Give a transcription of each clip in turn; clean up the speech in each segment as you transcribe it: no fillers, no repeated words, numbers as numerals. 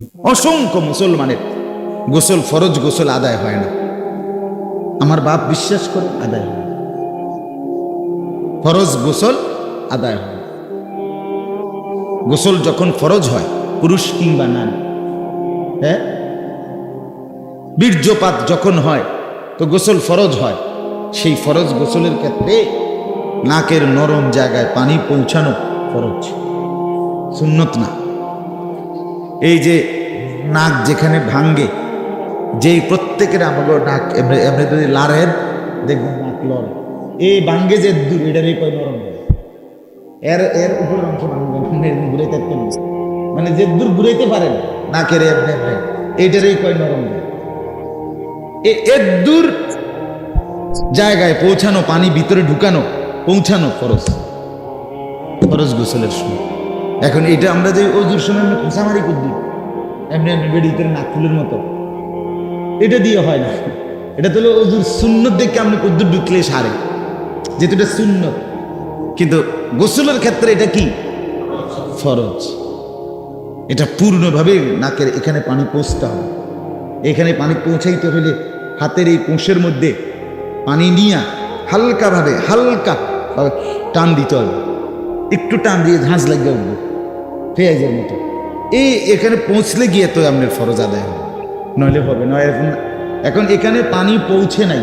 অসংখ্য মুসলমানের গোসল, ফরজ গোসল আদায় হয় না। আমার বাপ বিশ্বাস করে আদায় হয়, ফরজ গোসল আদায় হয়। গোসল যখন ফরজ হয়, পুরুষ কিংবা নারী, হ্যাঁ, বীর্যপাত যখন হয় তো গোসল ফরজ হয়। সেই ফরজ গোসলের ক্ষেত্রে নাকের নরম জায়গায় পানি পৌঁছানো ফরজ, সুন্নত না। এই যে নাক যেখানে ভাঙ্গে, যেই প্রত্যেকের আমাকে নাক এমনি যদি লাড়েন দেখবেন নাক লড়ে, এই ভাঙ্গে যে দূর এটারই কয় নরম করে। এর এর উপরের অংশ ঘুরাইতে, মানে যে দূর ঘুরাইতে পারেন নাকের এমনি এমনি, এইটারই কয় নরম করে। এর দূর জায়গায় পৌঁছানো, পানি ভিতরে ঢুকানো, পৌঁছানো ফরজ, ফরজ গোসলের সময়। এখন এটা আমরা যে অজুর সময় আমরা খোঁচামারি করি এমনি এমনি বেড়ি করে নাক ফুলের মতো, এটা দিয়ে হয় না। এটা তো অজুর সুন্নত দেখে আপনি কদ্দুর ঢুকলে সারে, যেহেতু এটা সুন্নত। কিন্তু গোসলের ক্ষেত্রে এটা কি ফরজ। এটা পূর্ণভাবে নাকের এখানে পানি পৌঁছতে হবে। এখানে পানি পৌঁছাইতে হলে হাতের এই কোষের মধ্যে পানি নিয়ে হালকাভাবে হালকা টান দিতে হবে। একটু টান দিয়ে ঝাঁঝ লাগিয়ে উঠবে পেঁয়াজের মতো। এখানে পৌঁছলে গিয়ে তো আপনার ফরজ আদায় হবে, নইলে হবে নয়। এখন এখানে পানি পৌঁছে নাই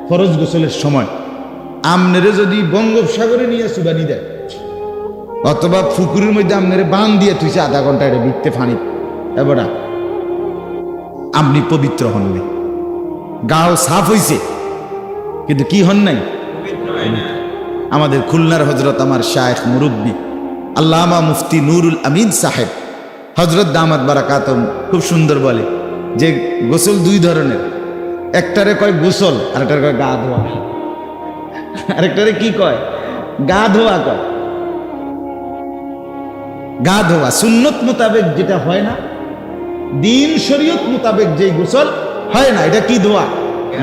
ফরজ গোসলের সময়, আমনেরে যদি বঙ্গোপসাগরে নিয়ে সুবানি দেয় অথবা পুকুরের মধ্যে আমনেরে বান দিয়ে তুইছে আধা ঘন্টা, এটা বিকতে ফানি, এবার আপনি পবিত্র হন নাই, গাও সাফ হইছে কিন্তু কি হন নাই। আমাদের খুলনার হজরত আমার শায়েখ মুরব্বী আল্লামা মুফতি নুরুল আমিন সাহেব হজরত দামাত বারাকাতুম খুব সুন্দর বলে যে গোসল দুই ধরনের, একটারে কয় গোসল আর একটারে কয় গা ধোয়া। আরেকটারে কি কয়? গা ধোয়া কয়। গা ধোয়া সুন্নত মোতাবেক যেটা হয় না, দিন শরীয়ত মোতাবেক যে গোসল হয় না, এটা কি ধোয়া?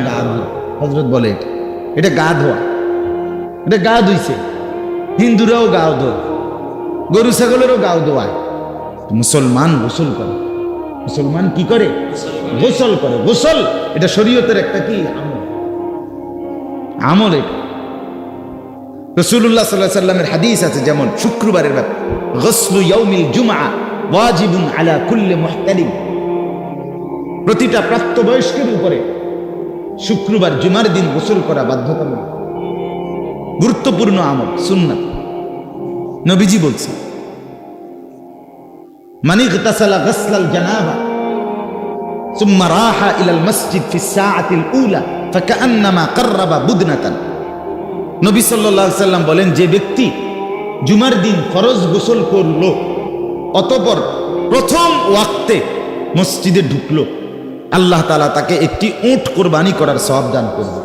গা ধোয়া। হযরত বলে এটা গা ধোয়া, এটা গা ধুইছে। হিন্দুরাও গাও ধোয়, গরু ছাগলেরও গাও ধোয়ায়। মুসলমান গোসল করে। মুসলমান কি করে? গোসল করে। গোসল এটা শরীয়তের একটা কি আমল, আমল। এটা রাসূলুল্লাহ সাল্লাল্লাহু আলাইহি সাল্লামের হাদিস আছে, যেমন শুক্রবারের ব্যাপার, গসলু ইয়াউমিল জুমআ ওয়াজিবুন আলা কুল্লি মুহতালিম। প্রতিটা প্রাপ্তবয়স্কের উপরে শুক্রবার জুমার দিন গোসল করা বাধ্যতামূলক, গুরুত্বপূর্ণ আমল, সুন্নাত। নবীজি বলছেন, মান ইগতাসালা গসলাল জানাবা সুম্মা রাহা ইলাল মসজিদ ফি সাআতিল উলা ফাকান্নামা কাররাবা বুদনাতান। নবী সাল্লাল্লাহু আলাইহি সাল্লাম বলেন, যে ব্যক্তি জুমার দিন ফরজ গোসল করলো অতঃপর প্রথম ওয়াক্তে মসজিদে ঢুকলো, আল্লাহ তাআলা তাকে একটি উট কুরবানি করার সওয়াব দান করবে।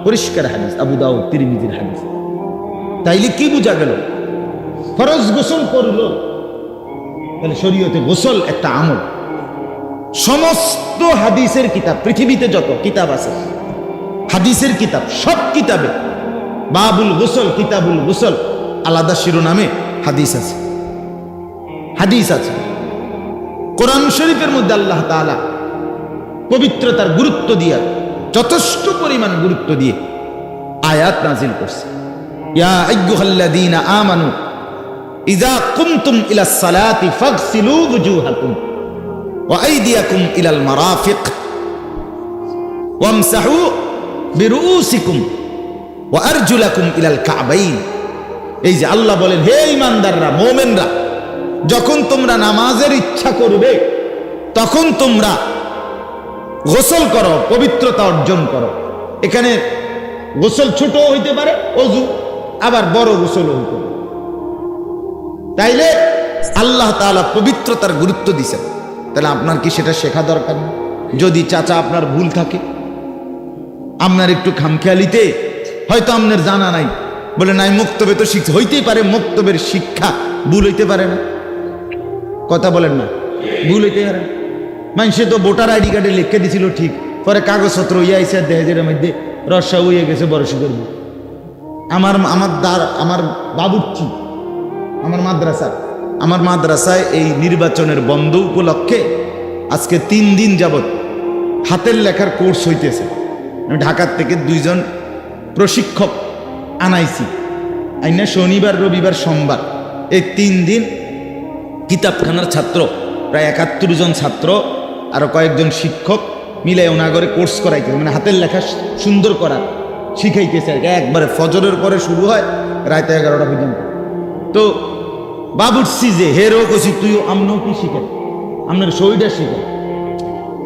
পরিষ্কার হাদিস, আবু দাউদ তিরমিজির হাদিস। তাইলে কি বোঝা গেল? ফরজ গোসল করলো, তাহলে শরীয়তে গোসল একটা আমল। সমস্ত হাদিসের কিতাব, পৃথিবীতে যত কিতাব আছে হাদিসের কিতাব, সব কিতাবে বাবুল গোসল, কিতাবুল গোসল আলাদা শিরোনামে হাদিস আছে। হাদিস আছে। কোরআন শরীফের মধ্যে আল্লাহ তাআলা পবিত্রতার গুরুত্ব দিয়ে, যথেষ্ট পরিমাণ গুরুত্ব দিয়ে আয়াত নাজিল করছে। ইয়া আইয়ুহাল্লাযীনা আমানু ইযা কুমতুম ইলাস সালাতি ফাগসিলু ওয়ুজুহাকুম ওয়া আইদিয়াকুম ইলাল মারাফিক ওয়ামসাহু বিরুউসিকুম ওয়া আরজুলাকুম ইলাল কা'বাইন। এই যে আল্লাহ বলেন, হে ঈমানদাররা, মুমিনরা, যখন তোমরা নামাজের ইচ্ছা করবে তখন তোমরা গোসল করো, পবিত্রতা অর্জন করো। এখানে গোসল ছোট হইতে পারে, ওযু, আবার বড় গোসলও হইতে পারে। তাইলে আল্লাহ তাআলা পবিত্রতার গুরুত্ব দিয়েছেন। তাহলে আপনার কি সেটা শেখা দরকার না? যদি চাচা আপনার ভুল থাকে, আপনার একটু খামখেয়ালিতে হয়তো আপনার জানা নাই, বলে নাই মুক্তবে তো শিখছে, হইতেই পারে মুক্তবের শিক্ষা ভুল হইতে পারে না। কথা বলেন না, ভুল হইতে পারে। মানুষে তো ভোটার আইডি কার্ডে লিখে দিছিল ঠিক, পরে কাগজপত্র ইয়ে আইসে দেহের মধ্যে রসা উইয়ে গেছে, বরশি করবো। আমার বাবুর্চি, আমার মাদ্রাসার আমার মাদ্রাসায় এই নির্বাচনের বন্ধ উপলক্ষে আজকে 3 দিন যাবত হাতের লেখার কোর্স হইতেছে। আমি ঢাকার থেকে 2 জন প্রশিক্ষক আনাইছি, আইনা শনিবার রবিবার সোমবার এই 3 দিন কিতাবখানার ছাত্র প্রায় 71 জন ছাত্র আরো কয়েকজন শিক্ষক মিলে ওনাগরে কোর্স করাইতেছে, মানে হাতের লেখা সুন্দর করা শিখাইতেছে। একবারে ফজরের পরে শুরু হয় রাত 11টা পর্যন্ত। তো বাবুরসি যে হেরো কছি তুই আমনও কি শিখেন, আপনার শরীরটা শিখেন,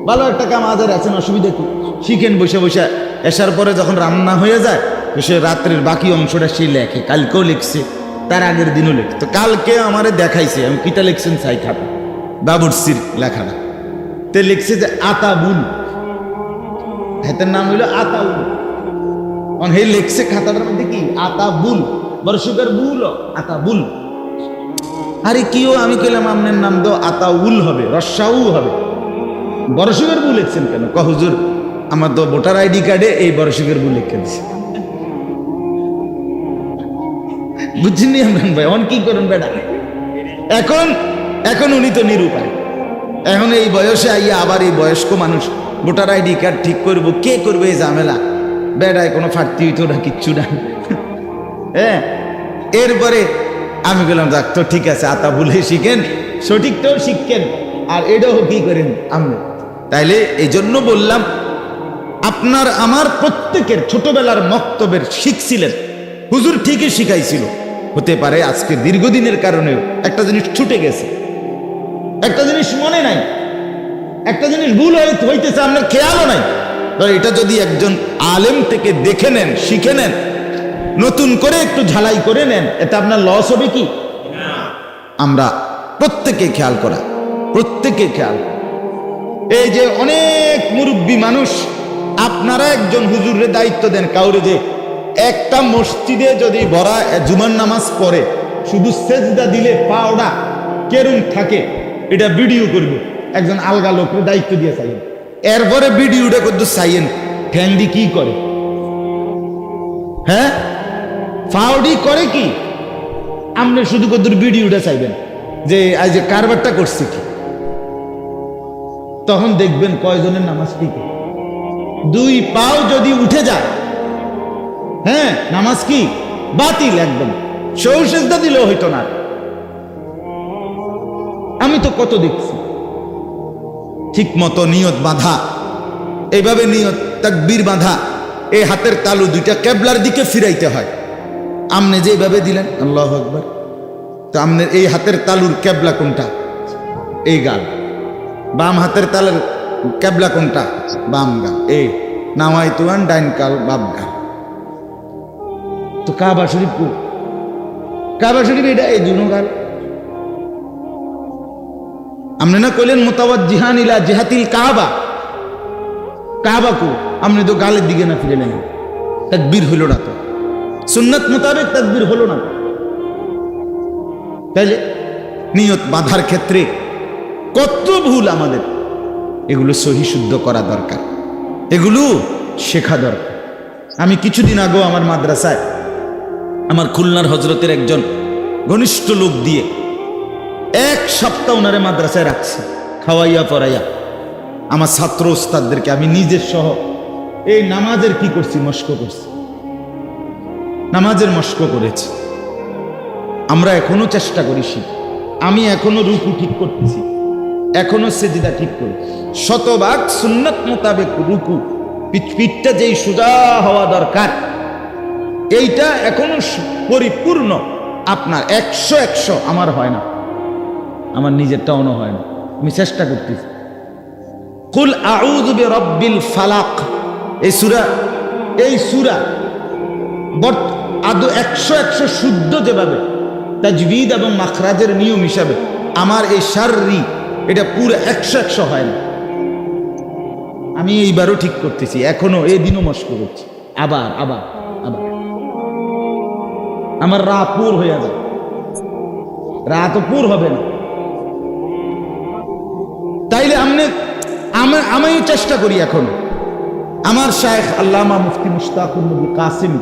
ভালো একটা কাম আজার আছেন, অসুবিধা কি, শিখেন বসে বসে। এসার পরে যখন রান্না হয়ে যায় সে রাত্রের বাকি অংশটা সে লেখে, কালকেও লিখছে, তার আগের দিনও লিখছে। তো কালকে আমারে দেখাইছে আমি কিতা লিখছেন চাই খাতা বাবুরসির লেখাটা, তে লিখছে যে আতাবুল, হাতের নাম হইল আতাউল। হে লিখছে খাতাটার মধ্যে কি আতাবুল, বর্ষকের বুল আতাবুল। আরে কিও আমি কইলাম আপনার নাম তো আতাউল হবে, রসাউ হবে, বর্ষকের বু লিখছেন কেন? ক হুজুর আমার তো ভোটার আইডি কার্ডে এই বর্ষকের বু লিখে দিছে। বুঝছেন আমরান ভাই, অন কি করুন বেটা, এখন উনি তো নিরুপায়। এখন এই বয়সে আইয়া আবার এই বয়স্ক মানুষ ভোটার আইডি কার্ড ঠিক করবো, কে করবে এই ঝামেলা? বেড়ায় কোনো ফাটতি হইতো না, কিচ্ছু না। হ্যাঁ, এরপরে আমি বললাম যাক তো ঠিক আছে, আতা ভুলে শিখেন, সঠিকটাও শিখেন, আর এটাও কি করেন আমি। তাইলে এই জন্য বললাম আপনার আমার প্রত্যেকের ছোটবেলার মক্তবের শিখছিলেন, হুজুর ঠিকই শিখাইছিল। হতে পারে আজকে দীর্ঘদিনের কারণেও একটা জিনিস ছুটে গেছে, একটা জিনিস মনে নাই, একটা জিনিস ভুল হইতেছে, আপনার খেয়ালও নাই। তো এটা যদি একজন আলেম থেকে দেখে নেন, শিখে নেন, নতুন করে একটু ঝালাই করে নেন, এটা আপনার লস হবে কি? আমরা প্রত্যেকে খেয়াল করা, প্রত্যেকে খেয়াল। এই যে অনেক মুরব্বী মানুষ, আপনারা একজন হুজুরের দায়িত্ব দেন কাউরে, যে একটা মসজিদে যদি বড়া জুমার নামাজ পড়ে শুধু সেজদা দিলে পাওড়া কেরুম থাকে এটা ভিডিও করব, একজন আলগা লোকের দায়িত্ব দিয়ে চাইেন। এরপরে ভিডিওটা করতে চাইেন ফ্যান্ডি কি করে, হ্যাঁ ফাউডি করে কি, আপনি শুধু কত ভিডিওটা চাইবেন যে আজ যে কারবারটা করছে কি, তখন দেখবেন কয়জনের নামাজ ঠিক। 2 পাও যদি উঠে যায়, হ্যাঁ নামাজ কি বাতিল, একদম সেজদা দিলেও হইতো না। আমি তো কত দেখছি ঠিক মতো নিয়ত বাঁধা, এইভাবে নিয়ত তাকবীর বাঁধা, এই হাতের তালু 2টা কেবলার দিকে ফিরাইতে হয়। আমনে যেভাবে দিলেন আল্লাহু আকবার, তো আমনের এই হাতের তালুর কেবলা কোনটা? এই গাল। বাম হাতের তালের কেবলা কোনটা? বাম গাল। এই নামাই তুয়ান ডাইন কাল বাম গাল। তো কাবা শরীফ কো? কাবা শরীফ এটা এই দুনো গাল। আমনে না কইলেন মুতাওয়াজ্জিহান ইলা জিহাতিল কাবা, কাবা কো? আমনে তো গালের দিকে না ফিরে নেন, তাকবীর হলো না, তো সুন্নাত মোতাবেক তাকবীর হলো না। তাইলে নিয়ত বাঁধার ক্ষেত্রে কত ভুল আমাদের, এগুলো সহি শুদ্ধ করা দরকার, এগুলো শেখা দরকার। আমি কিছুদিন আগেও আমার মাদ্রাসায় আমার খুলনার হজরতের একজন ঘনিষ্ঠ লোক দিয়ে 1 সপ্তাহ ওনারে মাদ্রাসায় রাখছি, খাওয়াইয়া পড়াইয়া। আমার ছাত্র ওস্তাদদেরকে আমি নিজের সহ এই নামাজের কি করছি, মস্ক করছি, নামাজের মস্ক করেছি। আমরা এখনো চেষ্টা করিছি, আমি এখনো রুকু ঠিক করতেছি, এখনো সেজদা ঠিক করি, শতভাগ সুন্নাত মোতাবেক রুকু, পিঠটা যেই সোজা হওয়া দরকার এইটা এখনো পরিপূর্ণ আপনার 100 আমার হয় না, আমার নিজেরটাও হয় না, আমি চেষ্টা করতেছি। কুল আউযু বিরাব্বিল ফালাক, এই সূরা আদৌ 100 শুদ্ধ যেভাবে তাজবিদ এবং মাখরাজের নিয়ম হিসাবে আমার এই শাররি এটা পুরো 100 হয় না। আমি এইবারও ঠিক করতেছি, এখনো এই দিনও মস্ক করছি, আবার আবার আবার আমার রা পুর হয়ে যায়, রা তো পুর হবে না। তাইলে আমি চেষ্টা করি এখন। আমার শায়েখ আল্লামা মুফতি মুশতাকুর নবী কাসিম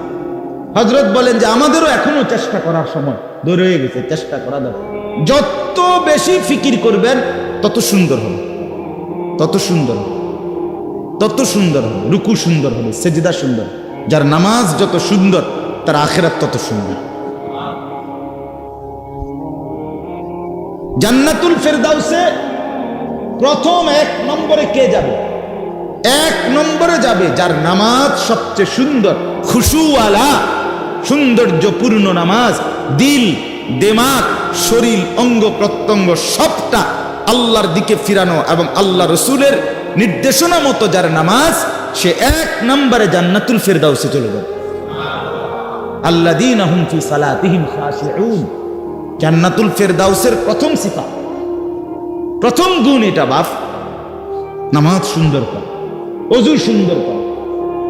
হযরত বলেন যে আমাদেরও এখনো চেষ্টা করার সময় ধরে হয়ে গেছে, চেষ্টা করা দরকার। যত বেশি ফিকির করবেন তত সুন্দর হবে, তত সুন্দর হবে, তত সুন্দর হবে। রুকু সুন্দর হবে, সেজদা সুন্দর। যার নামাজ যত সুন্দর তার আখিরাত তত সুন্দর। জান্নাতুল ফেরদাউসে প্রথম 1 নম্বরে কে যাবে? 1 নম্বরে যাবে যার নামাজ সবচেয়ে সুন্দর, খুশুওয়ালা, সৌন্দর্যপূর্ণ নামাজ। দিল, দিমাগ, শরীর, অঙ্গ প্রত্যঙ্গ সবটা আল্লাহর দিকে ফিরানো এবং আল্লাহ রসুলের নির্দেশনা মতো যার নামাজ, সে 1 নম্বরে জান্নাতুল ফেরদাউসে চলে যাবে। আল্লাযীনা হুম ফি সালাতিহিম খাশিউন। জান্নাতুল ফেরদাউসের প্রথম সিফাত, প্রথম গুণ এটা বাপ, নামাজ সুন্দর কর, ওযু সুন্দর কর,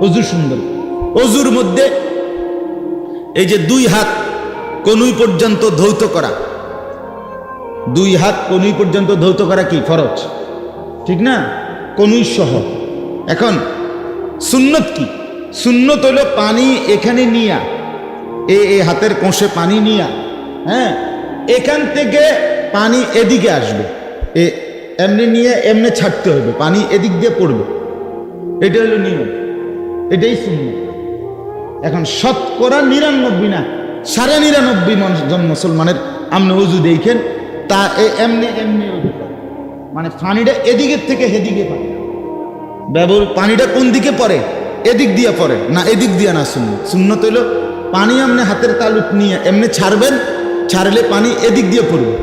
ওযু সুন্দর কর। ওযুর মধ্যে এই যে 2 হাত কনুই পর্যন্ত ধৌত করা, 2 হাত কনুই পর্যন্ত ধৌত করা কি ফরজ, ঠিক না? কনুই সহ। এখন সুন্নত কি? সুন্নত হলো পানি এখানে নিয়া, এই হাতের কোষে পানি নিয়া, হ্যাঁ, এখান থেকে পানি এদিকে আসবে, এমনি নিয়ে এমনি ছাড়তে হবে, পানি এদিক দিয়ে পড়বে। এটা হলো নিয়ম, এটাই সুন্নত। এখন শতকরা 99 না 99.5 জন মুসলমানের আপনি ওযু দেখেন তা এমনি এমনি ওযু করে, মানে পানিটা এদিকের থেকে হেদিকে পড়ে। পানিটা কোন দিকে পড়ে? এদিক দিয়ে পড়ে না, এদিক দিয়ে না। সুন্নত, সুন্নত হইল পানি আপনি হাতের তালুক নিয়ে এমনি ছাড়বেন, ছাড়লে পানি এদিক দিয়ে পড়বে।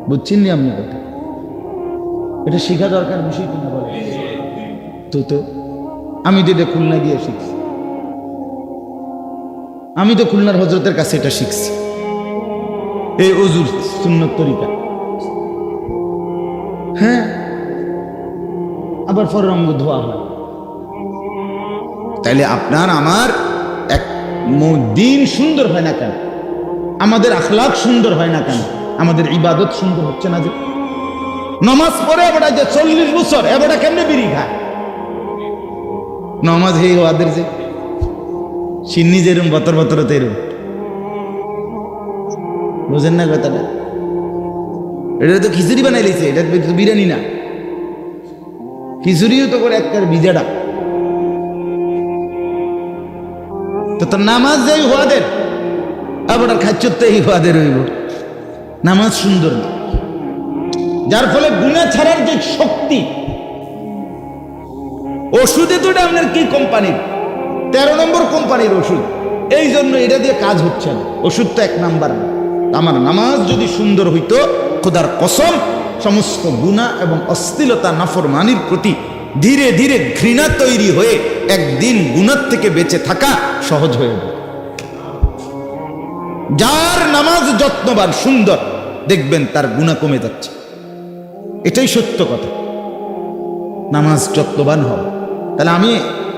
বুঝছেন নি আপনি কথা? এটা শেখা দরকার বিষয় কিনা বলে? তো আমি তো এটা খুলনা গিয়ে শিখছি, আমি তো খুলনার হযরতের কাছে এটা শিখছি, এই ওযুর সুন্নত তরিকা। হ্যাঁ, আবার ফররঙ্গ ধোয়া হয়। তাইলে আপনার আমার এক দিন সুন্দর হয় না কেন? আমাদের আখলাক সুন্দর হয় না কেন? আমাদের ইবাদত সুন্দর হচ্ছে না যে? নামাজ পড়ে এবারে যে 40 বছর এবারে কেমনে বিড়ি খায়? নামাজ হে ওদের যে সিন্নি যেরম বতর বতর তেরম, বুঝেন না কথাটা? এটা তো খিচুড়ি বানাই লিছে, এটা তো বিরিয়ানি না। খিচুড়িও তো করে একটা বিজাডা। তো তোর নামাজ যাই হওয়াদের আবার খাচ্ছতে এই হওয়াদের হইব, নামাজ সুন্দর না। যার ফলে গুনাহ ছাড়ার যে শক্তি, ওষুধে তো এটা আপনার কি কোম্পানির 13 নম্বর কোম্পানির ওষুধ, এই জন্য এটা দিয়ে কাজ হচ্ছে না। ওষুধ তো 1 নাম্বার না। আমার নামাজ যদি সুন্দর হইতো, খোদার কসম সমস্ত গুনাহ এবং অশ্লীলতা নাফরমানির প্রতি ধীরে ধীরে ঘৃণা তৈরি হয়ে একদিন গুনাহ থেকে বেঁচে থাকা সহজ হয়ে যাবে। যার নামাজ যত্নবান সুন্দর, দেখবেন তার গুনাহ কমে যাচ্ছে। এটাই সত্য কথা। নামাজ যত্নবান হবে। তাহলে আমি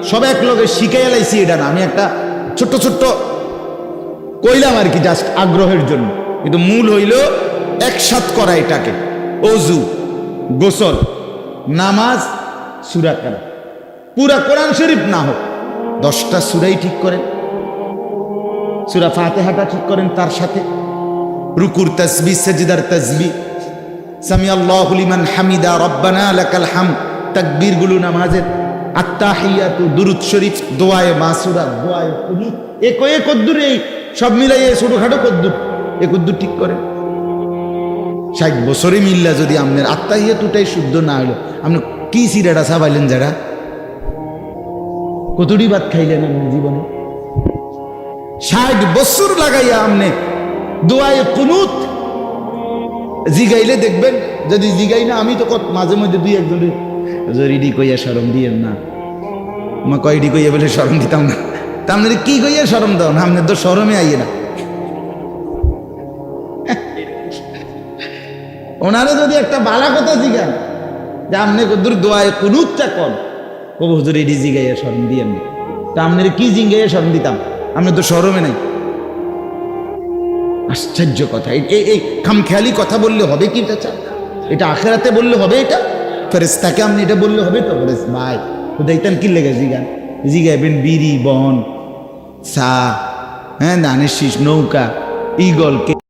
সব এক লগে শিখাই লাইছি এটা না, আমি একটা ছোট্ট ছোট্ট কইলাম আর কি, জাস্ট আগ্রহের জন্য। কিন্তু মূল হইল একসাথ করা এটাকে। ওযু, গোসল, নামাজ, সূরা কেরা, পুরা কোরআন শরীফ না হোক 10টা সূরাই ঠিক করেন, সূরা ফাতিহাটা ঠিক করেন, তার সাথে রুকুর তাসবিহ, সিজদার তাসবিহ, সামি আল্লাহু লিমান হামিদা, রব্বানা লাকাল হামদ, তাকবীরগুলো নামাজের, আত্তাহিয়াতু, দুরুদ শরীফ, দোয়ায়ে মাসুরা, দোয়ায়ে কুনুত, একয়ে কদ্দুর, এই সব মিলাইয়ে ছোটখাটো কদ্দুর, এ কদ্দুর ঠিক করেন। 60 বছরে মিল্লা যদি আপনার আত্তাহিয়াতুটাই শুদ্ধ না হইলো, আপনি কি সিরাটা সাবাইলেন? যারা কতটি ভাত খাইলেন আপনি জীবনে? 60 বছর লাগাইয়া আপনি দোয়ায়ে কুনুত জিগাইলে দেখবেন। যদি জিগাই না, আমি তো মাঝে মধ্যে 2-1 জনে জরিডি কইয়া শরম দিয়েন না, মা কয়ডি কইয়া বলে শরম দিতাম না। তা আপনার কি কইয়া শরম দাও না? আপনার তো শরমে আইয়ে না। ওনারা যদি একটা বালা কথা জিগান যে আপনি কদ্দুর দোয়ায়ে কুনুতটা কর, ও হুজুর এডি জিগাইয়া শরম দিয়েন না। তা আপনার কি জিগাইয়া শরম দিতাম? আপনি তো শরমে নাই। আশ্চর্য কথা। এই খামখেয়ালি কথা বললে হবে কি? এটা আখেরাতে বললে হবে? এটা ফেরেশতাকে আপনি এটা বললে হবে? তো ভাই দেখতেন কি লেগে জিগান, জিগাইবেন বিড়ি, বন, চা, হ্যাঁ, ধানের শীষ, নৌকা, ঈগল,